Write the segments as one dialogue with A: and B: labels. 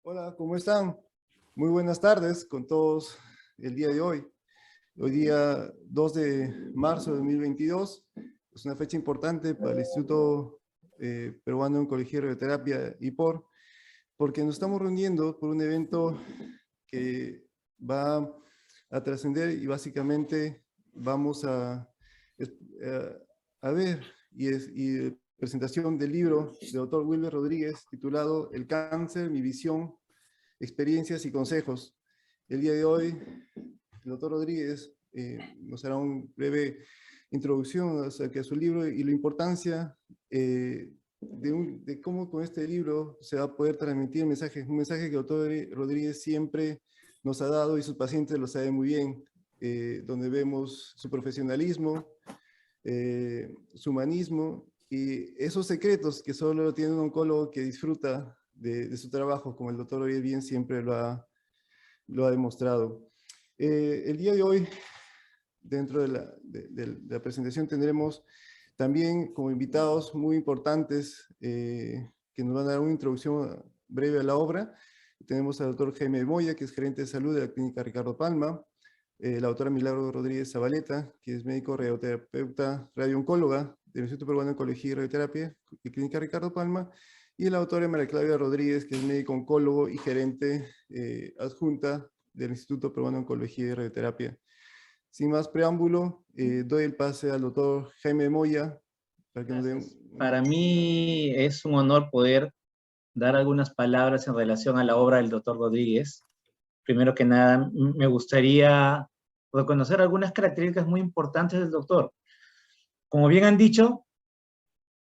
A: Hola, ¿cómo están? Muy buenas tardes con todos el día de hoy. Hoy día 2 de marzo de 2022 es una fecha importante para el Instituto Peruano de Oncología y Radioterapia, IPOR, porque nos estamos reuniendo por un evento que va a trascender y básicamente vamos eh, a ver y presentación del libro del doctor Wilber Rodríguez titulado El cáncer, mi visión, experiencias y consejos. El día de hoy, el doctor Rodríguez nos hará una breve introducción acerca de su libro y la importancia de cómo con este libro se va a poder transmitir mensajes, un mensaje que el doctor Rodríguez siempre nos ha dado y sus pacientes lo saben muy bien, donde vemos su profesionalismo, su humanismo y esos secretos que solo tiene un oncólogo que disfruta de su trabajo, como el doctor Oriel bien siempre lo ha demostrado. El día de hoy, dentro de la presentación, tendremos también como invitados muy importantes que nos van a dar una introducción breve a la obra. Tenemos al doctor Jaime Moya, que es gerente de salud de la Clínica Ricardo Palma, la doctora Milagro Rodríguez Zabaleta, que es médico radioterapeuta radiooncóloga del Instituto Peruano de Oncología y Radioterapia y Clínica Ricardo Palma, y la doctora María Claudia Rodríguez, que es médico oncólogo y gerente adjunta del Instituto Peruano de Oncología y Radioterapia. Sin más preámbulo, doy el pase al doctor Jaime Moya para que nos dé
B: Gracias. Para mí es un honor poder dar algunas palabras en relación a la obra del doctor Rodríguez. Primero que nada, me gustaría reconocer algunas características muy importantes del doctor. Como bien han dicho,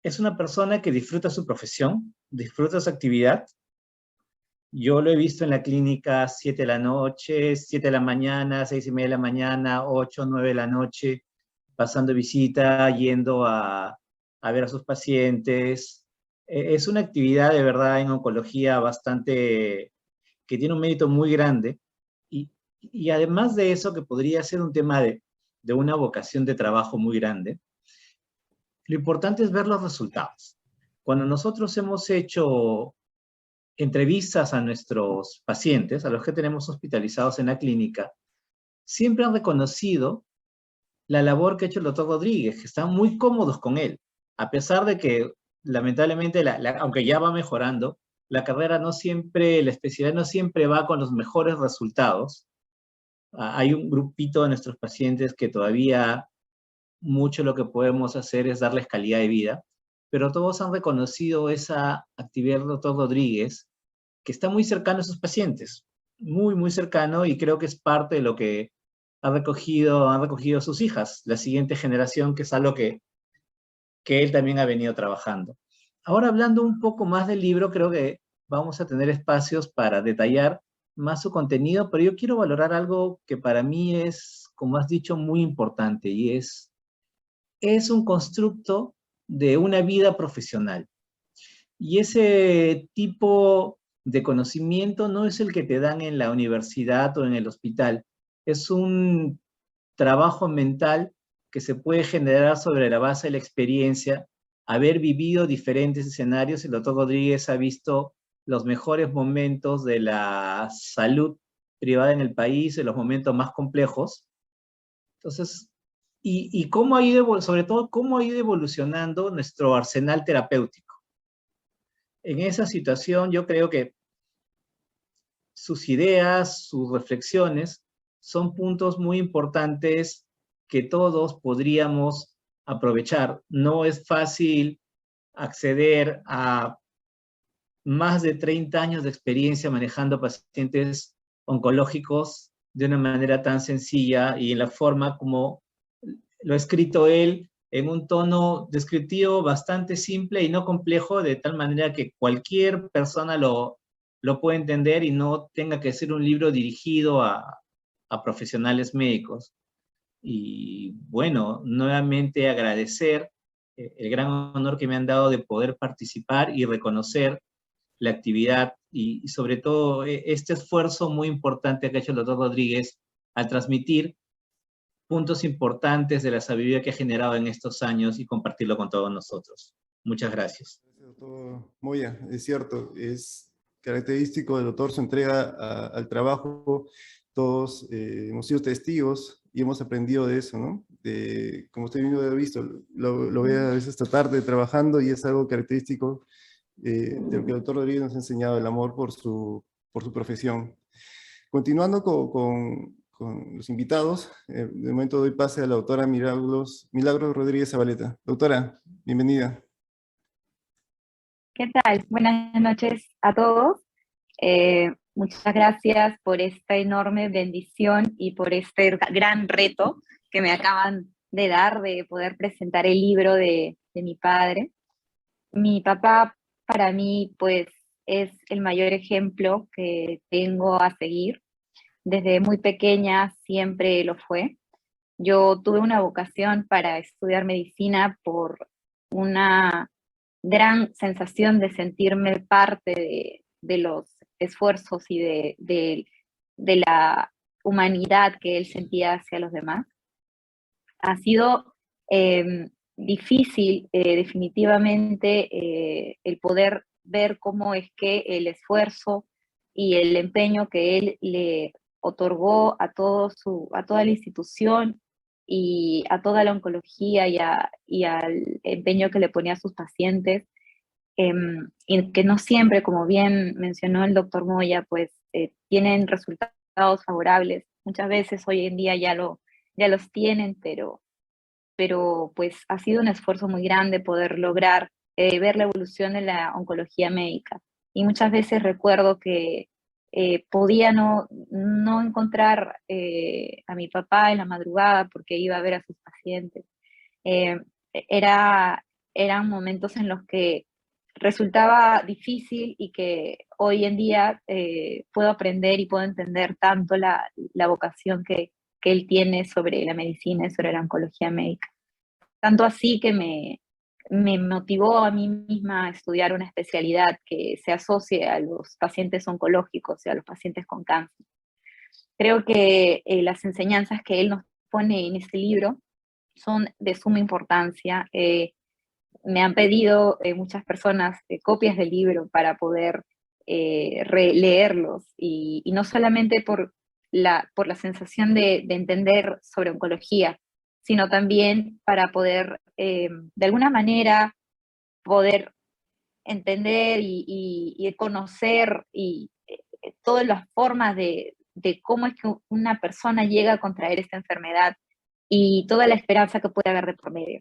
B: es una persona que disfruta su profesión, disfruta su actividad. Yo lo he visto en la clínica 7 de la noche, 7 de la mañana, 6:30 de la mañana, 8, 9 de la noche, pasando visita, yendo a ver a sus pacientes. Es una actividad de verdad en oncología bastante, que tiene un mérito muy grande y además de eso que podría ser un tema de una vocación de trabajo muy grande, lo importante es ver los resultados. Cuando nosotros hemos hecho entrevistas a nuestros pacientes, a los que tenemos hospitalizados en la clínica, siempre han reconocido la labor que ha hecho el doctor Rodríguez, que están muy cómodos con él, a pesar de que lamentablemente, aunque ya va mejorando, la carrera no siempre, la especialidad no siempre va con los mejores resultados. Hay un grupito de nuestros pacientes que todavía mucho lo que podemos hacer es darles calidad de vida, pero todos han reconocido esa actividad del doctor Rodríguez, que está muy cercano a sus pacientes, muy, muy cercano, y creo que es parte de lo que han recogido sus hijas, la siguiente generación, que es algo que él también ha venido trabajando. Ahora, hablando un poco más del libro, creo que vamos a tener espacios para detallar más su contenido, pero yo quiero valorar algo que para mí es, como has dicho, muy importante, y es un constructo de una vida profesional. Y ese tipo de conocimiento no es el que te dan en la universidad o en el hospital. Es un trabajo mental que se puede generar sobre la base de la experiencia, haber vivido diferentes escenarios. El doctor Rodríguez ha visto los mejores momentos de la salud privada en el país, en los momentos más complejos. Entonces, y cómo ha ido, sobre todo, cómo ha ido evolucionando nuestro arsenal terapéutico. En esa situación yo creo que sus ideas, sus reflexiones, son puntos muy importantes que todos podríamos aprovechar. No es fácil acceder a más de 30 años de experiencia manejando pacientes oncológicos de una manera tan sencilla y en la forma como lo ha escrito él, en un tono descriptivo bastante simple y no complejo, de tal manera que cualquier persona lo puede entender y no tenga que ser un libro dirigido a profesionales médicos. Y bueno, nuevamente agradecer el gran honor que me han dado de poder participar y reconocer la actividad y sobre todo este esfuerzo muy importante que ha hecho el doctor Rodríguez al transmitir puntos importantes de la sabiduría que ha generado en estos años y compartirlo con todos nosotros. Muchas gracias.
A: Gracias, doctor Moya. Es cierto, característico del doctor, su entrega al trabajo. Todos hemos sido testigos y hemos aprendido de eso, ¿no? Como usted mismo ha visto, lo ve a veces esta tarde trabajando y es algo característico de lo que el doctor Rodríguez nos ha enseñado, el amor por su profesión. Continuando con los invitados, de momento doy pase a la doctora Milagros Rodríguez Zabaleta. Doctora, bienvenida.
C: ¿Qué tal? Buenas noches a todos. Muchas gracias por esta enorme bendición y por este gran reto que me acaban de dar de poder presentar el libro de mi padre. Mi papá para mí pues es el mayor ejemplo que tengo a seguir. Desde muy pequeña siempre lo fue. Yo tuve una vocación para estudiar medicina por una gran sensación de sentirme parte de los esfuerzos y de la humanidad que él sentía hacia los demás. Ha sido difícil, definitivamente, el poder ver cómo es que el esfuerzo y el empeño que él le otorgó a toda la institución y a toda la oncología y al empeño que le ponía a sus pacientes, y que no siempre, como bien mencionó el doctor Moya, pues tienen resultados favorables. Muchas veces hoy en día ya los tienen, pero pues ha sido un esfuerzo muy grande poder lograr ver la evolución de la oncología médica. Y muchas veces recuerdo que podía no encontrar a mi papá en la madrugada porque iba a ver a sus pacientes. Eh, era, eran momentos en los que resultaba difícil y que hoy en día puedo aprender y puedo entender tanto la vocación que él tiene sobre la medicina y sobre la oncología médica. Tanto así que me motivó a mí misma a estudiar una especialidad que se asocie a los pacientes oncológicos y a los pacientes con cáncer. Creo que las enseñanzas que él nos pone en este libro son de suma importancia. Me han pedido muchas personas copias del libro para poder releerlos y no solamente por la sensación de entender sobre oncología, sino también para poder, de alguna manera, poder entender y conocer todas las formas de cómo es que una persona llega a contraer esta enfermedad y toda la esperanza que puede haber de por medio.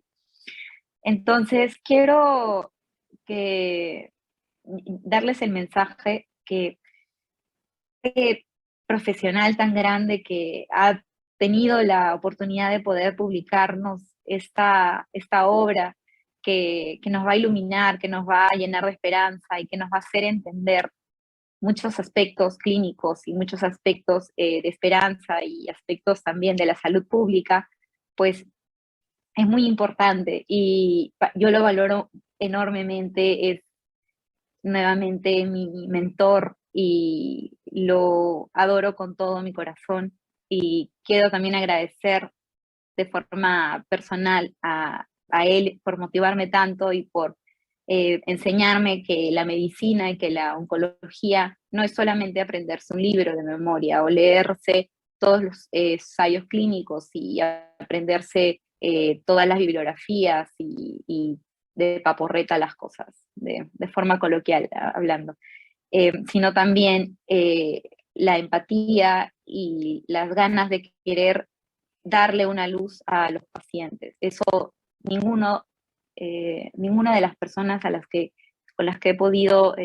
C: Entonces, quiero darles el mensaje que este profesional tan grande que ha tenido la oportunidad de poder publicarnos esta obra que nos va a iluminar, que nos va a llenar de esperanza y que nos va a hacer entender muchos aspectos clínicos y muchos aspectos de esperanza y aspectos también de la salud pública, pues es muy importante y yo lo valoro enormemente. Es nuevamente mi mentor y lo adoro con todo mi corazón y quiero también agradecer de forma personal a él por motivarme tanto y por enseñarme que la medicina y que la oncología no es solamente aprenderse un libro de memoria o leerse todos los ensayos clínicos y aprenderse todas las bibliografías y de paporreta las cosas, de forma coloquial hablando, sino también la empatía y las ganas de querer darle una luz a los pacientes. Eso ninguna de las personas con las que he podido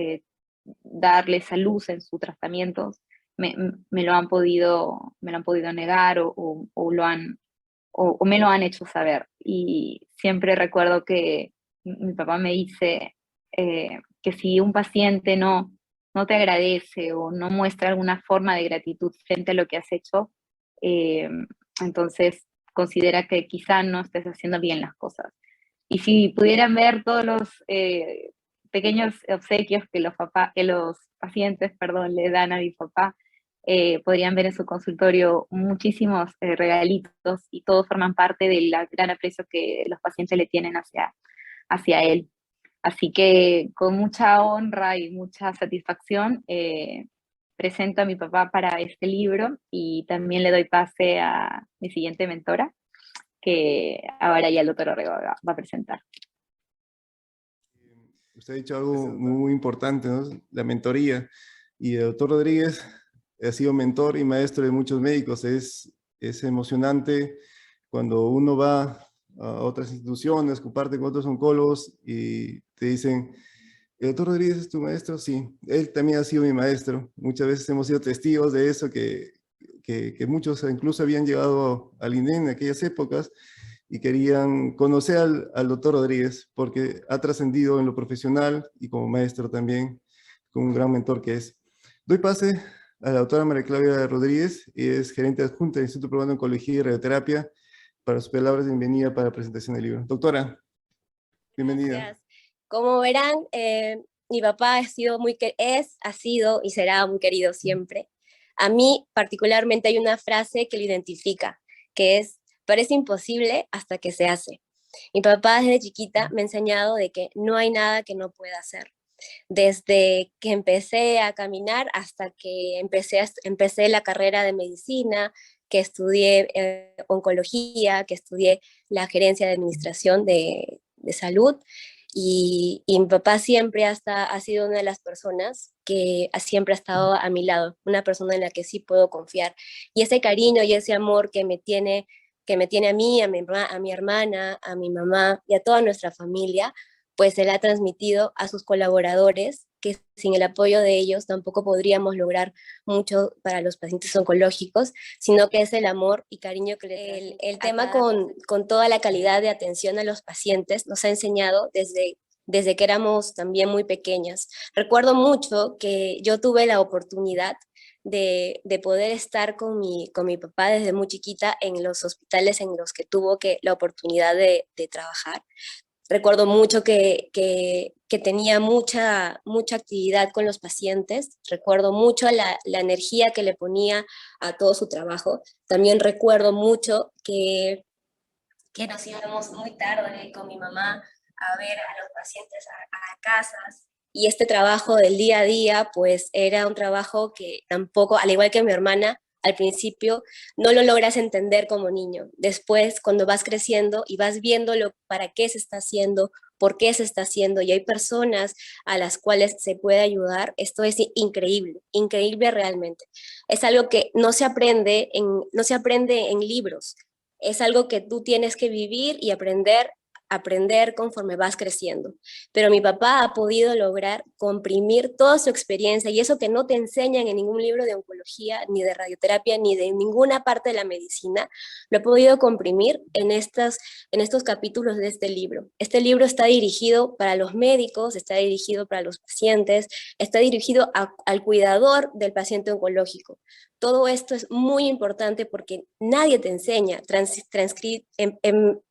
C: darle esa luz en sus tratamientos me lo han podido negar o me lo han hecho saber. Y siempre recuerdo que mi papá me dice que si un paciente no te agradece o no muestra alguna forma de gratitud frente a lo que has hecho, entonces considera que quizá no estés haciendo bien las cosas. Y si pudieran ver todos los pequeños obsequios que los pacientes, perdón, le dan a mi papá, podrían ver en su consultorio muchísimos regalitos y todos forman parte del gran aprecio que los pacientes le tienen hacia él. Así que con mucha honra y mucha satisfacción presento a mi papá para este libro y también le doy pase a mi siguiente mentora, que ahora ya el doctor Orrego va a presentar.
A: Usted ha dicho algo muy importante, ¿no? La mentoría. Y el doctor Rodríguez ha sido mentor y maestro de muchos médicos. Es emocionante cuando uno va a otras instituciones, comparte con otros oncólogos y te dicen, ¿el doctor Rodríguez es tu maestro? Sí, él también ha sido mi maestro. Muchas veces hemos sido testigos de eso, que muchos incluso habían llegado al INEN en aquellas épocas y querían conocer al doctor Rodríguez porque ha trascendido en lo profesional y como maestro también, con un gran mentor que es. Doy pase a la doctora María Claudia Rodríguez, y es gerente adjunta del Instituto Peruano de Oncología y Radioterapia, para sus palabras de bienvenida para la presentación del libro. Doctora, bienvenida.
D: Gracias. Como verán, mi papá ha sido y será muy querido siempre. A mí particularmente hay una frase que lo identifica, que es, parece imposible hasta que se hace. Mi papá desde chiquita me ha enseñado de que no hay nada que no pueda hacer. Desde que empecé a caminar hasta que empecé la carrera de medicina, que estudié oncología, que estudié la gerencia de administración de salud, y mi papá siempre ha sido una de las personas que siempre ha estado a mi lado, una persona en la que sí puedo confiar. Y ese cariño y ese amor que me tiene a mí, a mi hermana, a mi mamá y a toda nuestra familia, pues se le ha transmitido a sus colaboradores, que sin el apoyo de ellos tampoco podríamos lograr mucho para los pacientes oncológicos, sino que es el amor y cariño que el tema con toda la calidad de atención a los pacientes nos ha enseñado desde que éramos también muy pequeñas. Recuerdo mucho que yo tuve la oportunidad de poder estar con mi papá desde muy chiquita en los hospitales en los que tuvo la oportunidad de trabajar. Recuerdo mucho que tenía mucha actividad con los pacientes, recuerdo mucho la energía que le ponía a todo su trabajo. También recuerdo mucho que nos íbamos muy tarde con mi mamá a ver a los pacientes a casas. Y este trabajo del día a día, pues era un trabajo que tampoco, al igual que mi hermana, al principio no lo logras entender como niño. Después, cuando vas creciendo y vas viendo para qué se está haciendo, por qué se está haciendo, y hay personas a las cuales se puede ayudar, esto es increíble, increíble realmente. Es algo que no se aprende en libros, es algo que tú tienes que vivir y aprender conforme vas creciendo. Pero mi papá ha podido lograr comprimir toda su experiencia, y eso que no te enseñan en ningún libro de oncología, ni de radioterapia, ni de ninguna parte de la medicina, lo ha podido comprimir en estos capítulos de este libro. Este libro está dirigido para los médicos, está dirigido para los pacientes, está dirigido al cuidador del paciente oncológico. Todo esto es muy importante porque nadie te enseña.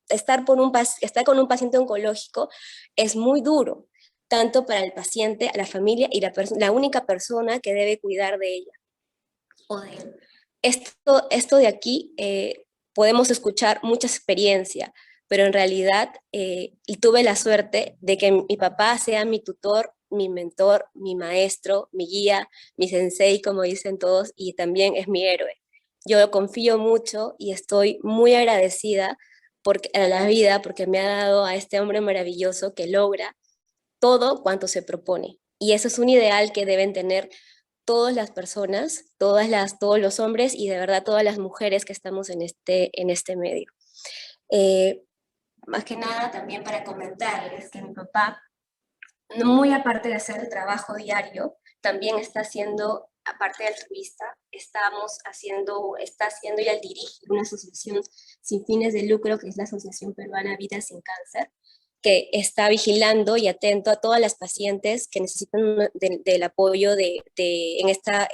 D: Estar con un paciente oncológico es muy duro, tanto para el paciente, la familia y la única persona que debe cuidar de ella o de él. Esto de aquí, podemos escuchar mucha experiencia, pero en realidad y tuve la suerte de que mi papá sea mi tutor, mi mentor, mi maestro, mi guía, mi sensei, como dicen todos, y también es mi héroe. Yo confío mucho y estoy muy agradecida a la vida porque me ha dado a este hombre maravilloso que logra todo cuanto se propone. Y eso es un ideal que deben tener todas las personas, todos los hombres y de verdad todas las mujeres que estamos en este medio. Más que nada también para comentarles que mi papá, muy aparte de hacer el trabajo diario, también está haciendo, aparte de altruista, está haciendo y él dirige una asociación sin fines de lucro, que es la Asociación Peruana Vida Sin Cáncer, que está vigilando y atento a todas las pacientes que necesitan del apoyo en esta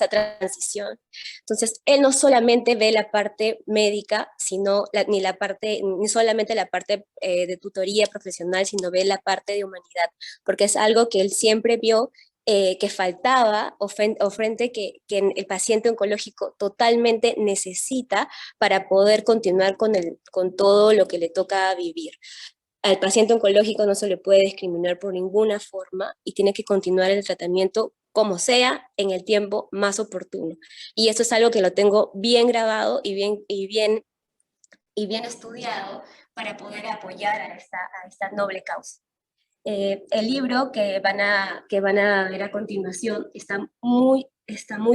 D: transición. Entonces, él no solamente ve la parte médica, ni solamente la parte de tutoría profesional, sino ve la parte de humanidad, porque es algo que él siempre vio que faltaba o frente que el paciente oncológico totalmente necesita para poder continuar con todo lo que le toca vivir. al paciente oncológico no se le puede discriminar por ninguna forma y tiene que continuar el tratamiento como sea, en el tiempo más oportuno. Y eso es algo que lo tengo bien grabado y bien estudiado para poder apoyar a esta noble causa. El libro que van a ver a continuación está muy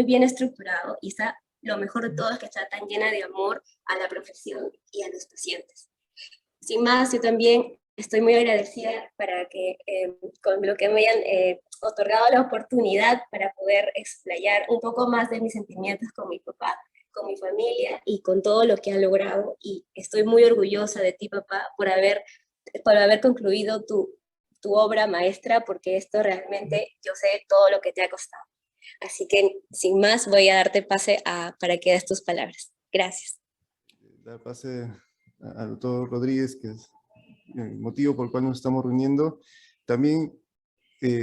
D: bien estructurado y lo mejor de todo es que está tan llena de amor a la profesión y a los pacientes. Sin más, yo también estoy muy agradecida con lo que me hayan otorgado la oportunidad para poder explayar un poco más de mis sentimientos con mi papá, con mi familia y con todo lo que ha logrado. Y estoy muy orgullosa de ti, papá, por haber concluido tu obra maestra, porque esto realmente yo sé todo lo que te ha costado. Así que, sin más, voy a darte pase para que des tus palabras. Gracias.
A: Dar pase al doctor Rodríguez, que es el motivo por el cual nos estamos reuniendo. También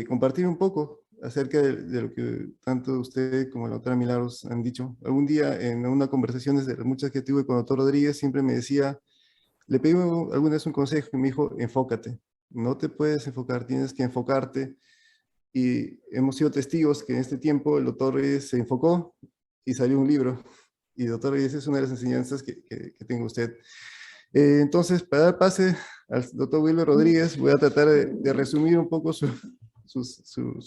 A: compartir un poco acerca de lo que tanto usted como la doctora Milagros han dicho. Algún día en una conversación desde las muchas que tuve con el doctor Rodríguez, siempre me decía, le pedí alguna vez un consejo y me dijo, enfócate. No te puedes enfocar, tienes que enfocarte. Y hemos sido testigos que en este tiempo el doctor Rodríguez se enfocó y salió un libro. Y doctor Rodríguez es una de las enseñanzas que tenga usted. Entonces, para dar pase al doctor Wilber Rodríguez, voy a tratar de resumir un poco su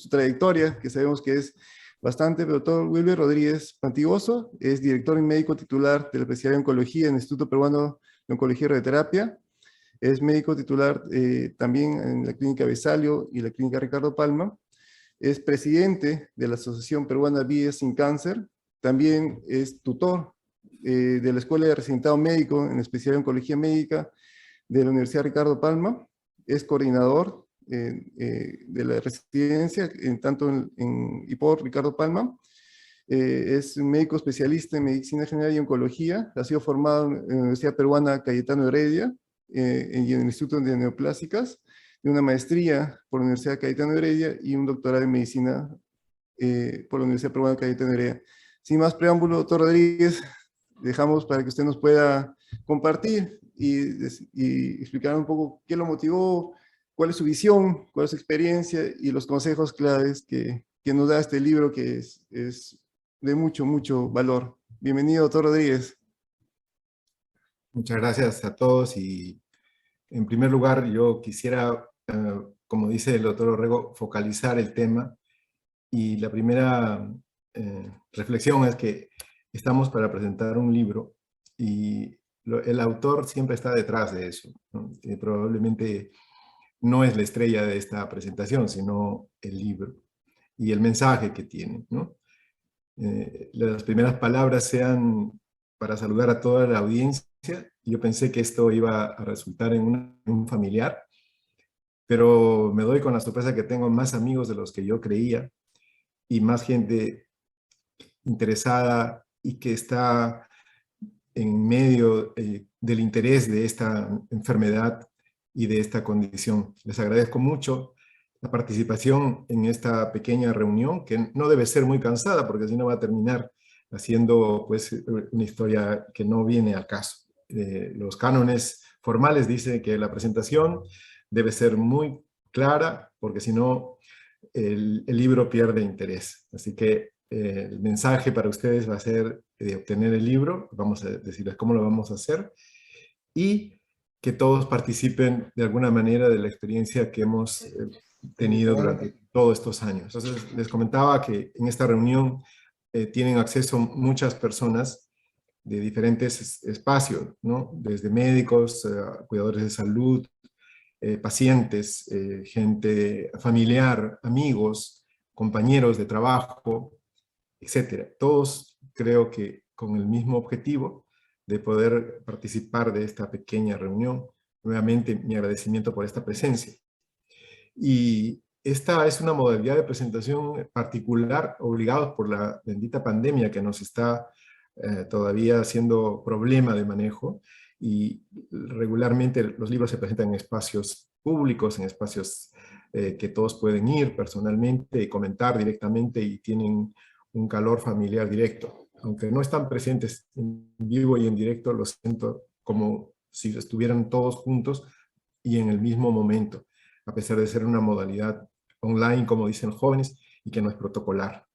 A: trayectoria, que sabemos que es bastante, pero el doctor Wilber Rodríguez Pantigoso es director y médico titular de la especialidad de oncología en el Instituto Peruano de Oncología y Radioterapia. Es médico titular también en la Clínica Besalio y la Clínica Ricardo Palma. Es presidente de la Asociación Peruana Vides sin Cáncer. También es tutor de la Escuela de Residentado Médico en especial en Oncología Médica de la Universidad Ricardo Palma. Es coordinador de la residencia, tanto y por Ricardo Palma. Es un médico especialista en Medicina General y Oncología. Ha sido formado en la Universidad Peruana Cayetano Heredia y en el Instituto de Neoplásicas, de una maestría por la Universidad Cayetano Heredia y un doctorado en Medicina por la Universidad Peruana Cayetano Heredia. Sin más preámbulo, doctor Rodríguez, dejamos para que usted nos pueda compartir y explicar un poco qué lo motivó, cuál es su visión, cuál es su experiencia y los consejos claves que nos da este libro que es de mucho valor. Bienvenido, doctor Rodríguez.
E: Muchas gracias a todos y en primer lugar yo quisiera, como dice el doctor Orrego, focalizar el tema y la primera reflexión es que estamos para presentar un libro y el autor siempre está detrás de eso, ¿no? Probablemente no es la estrella de esta presentación, sino el libro y el mensaje que tiene, ¿no? Las primeras palabras sean para saludar a toda la audiencia. Yo pensé que esto iba a resultar en un familiar, pero me doy con la sorpresa que tengo más amigos de los que yo creía y más gente interesada y que está en medio del interés de esta enfermedad y de esta condición. Les agradezco mucho la participación en esta pequeña reunión, que no debe ser muy cansada, porque si no va a terminar haciendo pues, una historia que no viene al caso. Los cánones formales dicen que la presentación debe ser muy clara, porque si no, el libro pierde interés. Así que el mensaje para ustedes va a ser de obtener el libro, vamos a decirles cómo lo vamos a hacer, y que todos participen de alguna manera de la experiencia que hemos tenido durante todos estos años. Entonces, les comentaba que en esta reunión tienen acceso muchas personas de diferentes espacios, ¿no? Desde médicos, cuidadores de salud, pacientes, gente familiar, amigos, compañeros de trabajo, etcétera. Todos creo que con el mismo objetivo de poder participar de esta pequeña reunión. Nuevamente, mi agradecimiento por esta presencia. Y esta es una modalidad de presentación particular, obligados por la bendita pandemia que nos está todavía siendo problema de manejo, y regularmente los libros se presentan en espacios públicos, en espacios que todos pueden ir personalmente y comentar directamente y tienen un calor familiar directo. Aunque no están presentes en vivo y en directo, lo siento como si estuvieran todos juntos, y en el mismo momento, a pesar de ser una modalidad online, como dicen los jóvenes, y que no es protocolar.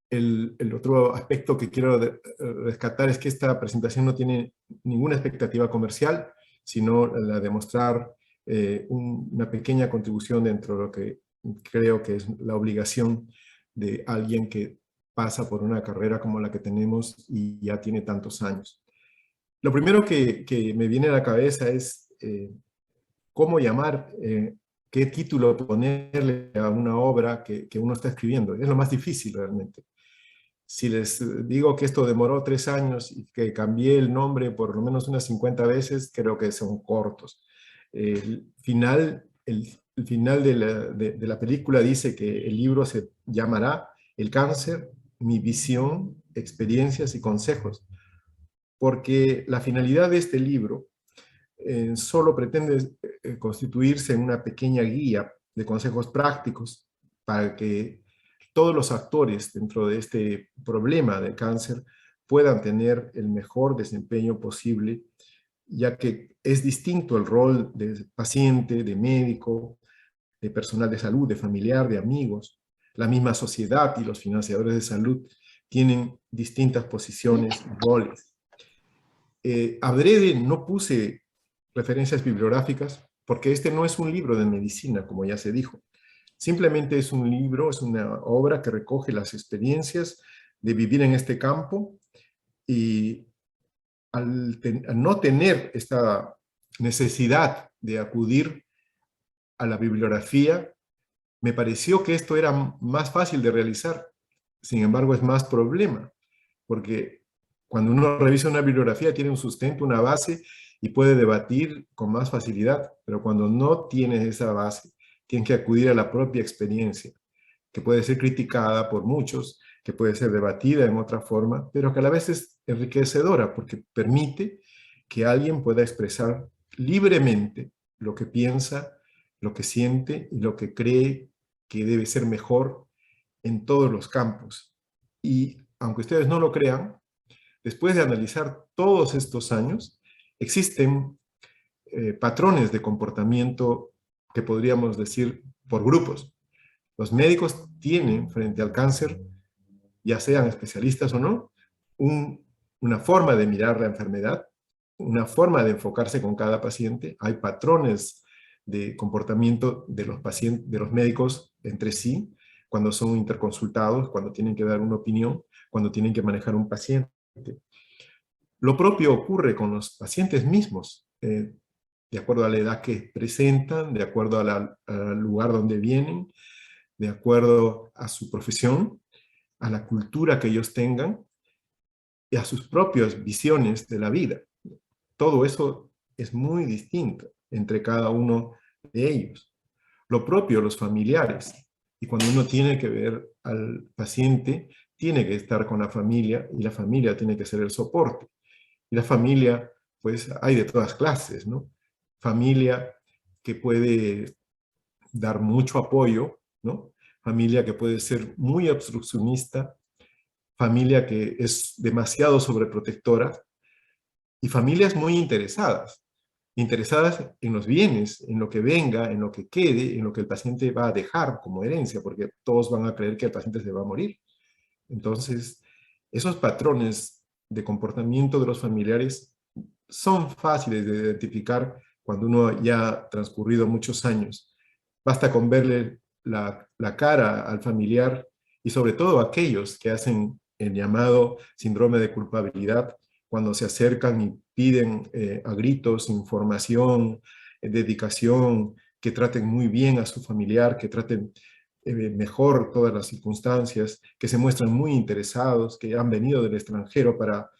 E: El otro aspecto que quiero rescatar es que esta presentación no tiene ninguna expectativa comercial, sino la de mostrar una pequeña contribución dentro de lo que creo que es la obligación de alguien que pasa por una carrera como la que tenemos y ya tiene tantos años. Lo primero que me viene a la cabeza es cómo llamar, qué título ponerle a una obra que uno está escribiendo. Es lo más difícil realmente. Si les digo que esto demoró 3 años y que cambié el nombre por lo menos unas 50 veces, creo que son cortos. El final de la película dice que el libro se llamará El cáncer, mi visión, experiencias y consejos, porque la finalidad de este libro solo pretende constituirse en una pequeña guía de consejos prácticos para que todos los actores dentro de este problema del cáncer puedan tener el mejor desempeño posible, ya que es distinto el rol de paciente, de médico, de personal de salud, de familiar, de amigos. La misma sociedad y los financiadores de salud tienen distintas posiciones y roles. Adrede no puse referencias bibliográficas porque este no es un libro de medicina, como ya se dijo. Simplemente es un libro, es una obra que recoge las experiencias de vivir en este campo, y al no tener esta necesidad de acudir a la bibliografía, me pareció que esto era más fácil de realizar. Sin embargo, es más problema, porque cuando uno revisa una bibliografía tiene un sustento, una base, y puede debatir con más facilidad, pero cuando no tienes esa base, tienes que acudir a la propia experiencia, que puede ser criticada por muchos, que puede ser debatida en otra forma, pero que a la vez es enriquecedora, porque permite que alguien pueda expresar libremente lo que piensa, lo que siente y lo que cree que debe ser mejor en todos los campos. Y aunque ustedes no lo crean, después de analizar todos estos años, existen patrones de comportamiento que podríamos decir por grupos. Los médicos tienen frente al cáncer, ya sean especialistas o no, una forma de mirar la enfermedad, una forma de enfocarse con cada paciente. Hay patrones de comportamiento de los pacientes, de los médicos entre sí, cuando son interconsultados, cuando tienen que dar una opinión, cuando tienen que manejar un paciente. Lo propio ocurre con los pacientes mismos, de acuerdo a la edad que presentan, de acuerdo al lugar donde vienen, de acuerdo a su profesión, a la cultura que ellos tengan y a sus propias visiones de la vida. Todo eso es muy distinto entre cada uno de ellos. Lo propio los familiares. Y cuando uno tiene que ver al paciente, tiene que estar con la familia, y la familia tiene que ser el soporte. Y la familia, pues hay de todas clases, ¿no? Familia que puede dar mucho apoyo, ¿no? Familia que puede ser muy obstruccionista, familia que es demasiado sobreprotectora, y familias muy interesadas en los bienes, en lo que venga, en lo que quede, en lo que el paciente va a dejar como herencia, porque todos van a creer que el paciente se va a morir. Entonces, esos patrones de comportamiento de los familiares son fáciles de identificar cuando uno ya ha transcurrido muchos años. Basta con verle la cara al familiar, y sobre todo aquellos que hacen el llamado síndrome de culpabilidad, cuando se acercan y piden a gritos información, dedicación, que traten muy bien a su familiar, que traten mejor todas las circunstancias, que se muestran muy interesados, que han venido del extranjero para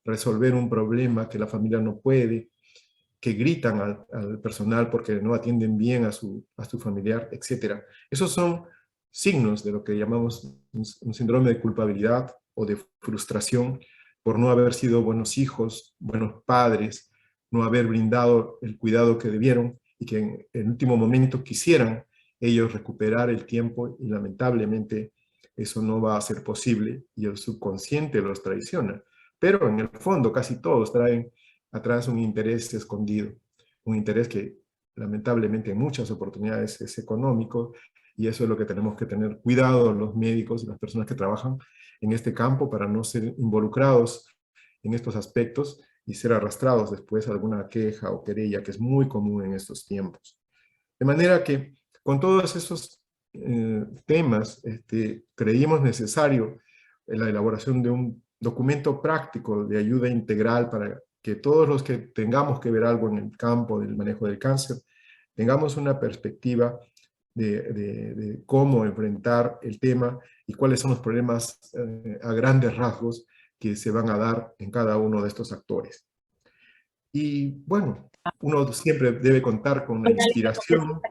E: resolver un problema que la familia no puede, que gritan al personal porque no atienden bien a su familiar, etc. Esos son signos de lo que llamamos un síndrome de culpabilidad o de frustración por no haber sido buenos hijos, buenos padres, no haber brindado el cuidado que debieron, y que en el último momento quisieran ellos recuperar el tiempo, y lamentablemente eso no va a ser posible y el subconsciente los traiciona. Pero en el fondo casi todos traen atrás un interés escondido, un interés que lamentablemente en muchas oportunidades es económico, y eso es lo que tenemos que tener cuidado los médicos y las personas que trabajan en este campo para no ser involucrados en estos aspectos y ser arrastrados después a alguna queja o querella, que es muy común en estos tiempos. De manera que con todos esos temas creímos necesario la elaboración de un documento práctico de ayuda integral para que todos los que tengamos que ver algo en el campo del manejo del cáncer tengamos una perspectiva de cómo enfrentar el tema y cuáles son los problemas a grandes rasgos que se van a dar en cada uno de estos actores. Y bueno, uno siempre debe contar con la inspiración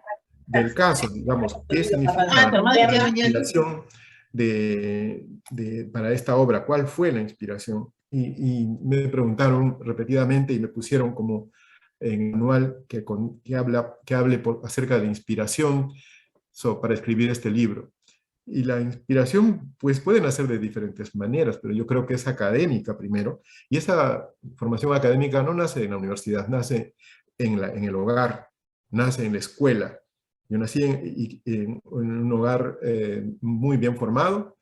E: del caso, digamos, ¿qué significa la inspiración para esta obra? ¿Cuál fue la inspiración? Y me preguntaron repetidamente y me pusieron como en el manual que hable acerca de la inspiración para escribir este libro. Y la inspiración, pues, puede nacer de diferentes maneras, pero yo creo que es académica primero. Y esa formación académica no nace en la universidad, nace en el hogar, nace en la escuela. Yo nací en un hogar muy bien formado,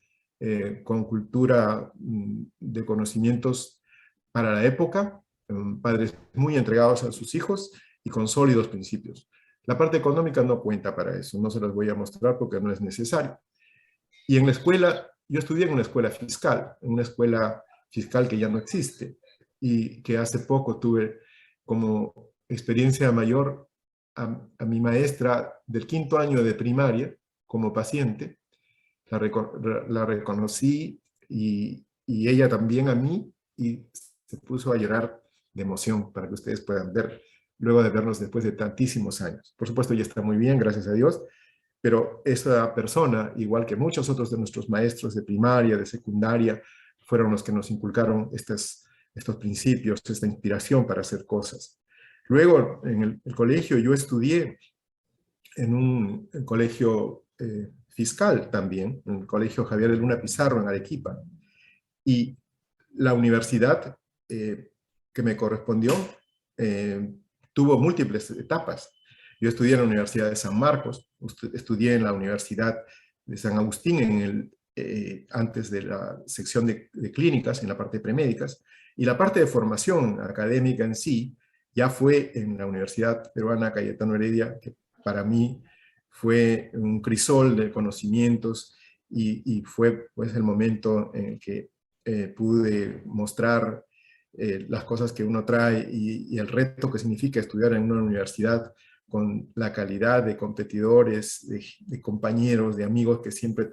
E: con cultura de conocimientos para la época, padres muy entregados a sus hijos y con sólidos principios. La parte económica no cuenta para eso, no se las voy a mostrar porque no es necesario. Y en la escuela, yo estudié en una escuela fiscal que ya no existe y que hace poco tuve como experiencia mayor a mi maestra del 5º año de primaria como paciente. La reconocí y ella también a mí, y se puso a llorar de emoción, para que ustedes puedan ver, luego de vernos después de tantísimos años. Por supuesto, ella está muy bien, gracias a Dios, pero esa persona, igual que muchos otros de nuestros maestros de primaria, de secundaria, fueron los que nos inculcaron estos principios, esta inspiración para hacer cosas. Luego, en el colegio, yo estudié en un colegio fiscal también, en el colegio Javier de Luna Pizarro en Arequipa, y la universidad que me correspondió tuvo múltiples etapas. Yo estudié en la Universidad de San Marcos, estudié en la Universidad de San Agustín antes de la sección de clínicas, en la parte de premédicas, y la parte de formación académica en sí ya fue en la Universidad Peruana Cayetano Heredia, que para mí fue un crisol de conocimientos y fue pues el momento en el que pude mostrar las cosas que uno trae y el reto que significa estudiar en una universidad con la calidad de competidores, de compañeros, de amigos que siempre